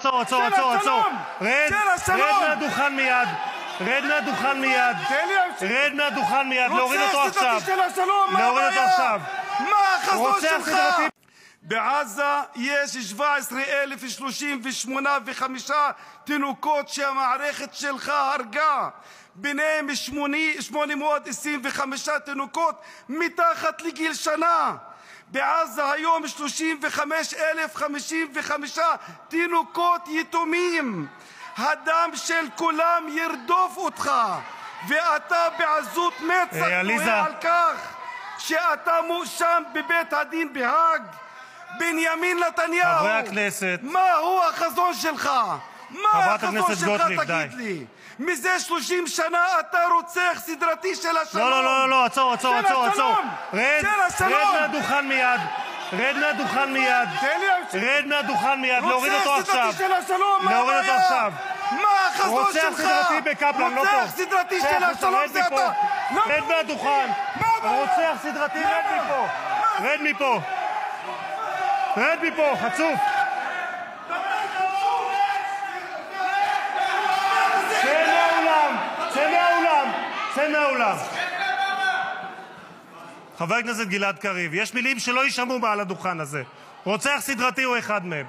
עצור. רד מהדוכן מיד. רד מהדוכן מיד. להוריד אותו עכשיו. מה החזון שלך? בעזה יש 17,038 תינוקות שהמערכת שלך הרגה, ביניהם 825 תינוקות מתחת לגיל שנה. בעזה היום 35,055 תינוקות יתומים. הדם של כולם ירדוף אותך, ואתה בעזות מצח תוהה על כך שאתה מואשם בבית הדין בהאג. בנימין נתניהו, חברי הכנסת, מהו החזון שלך? מה החזון שלך, תגיד לי? מזה 30 שנה אתה רוצח סדרתי של השלום. לא, עצור. רד מהדוכן מיד. להוריד אותו עכשיו. מה החזון שלך? רוצח סדרתי בקפלן, לא פה. רוצח סדרתי של השלום זה אתה. רד מהדוכן. רוצח סדרתי, רד מפה, חצוף. צא מהאולם. חבר הכנסת גלעד קריב, יש מילים שלא יישמעו מעל הדוכן הזה. רוצח סדרתי הוא אחד מהם.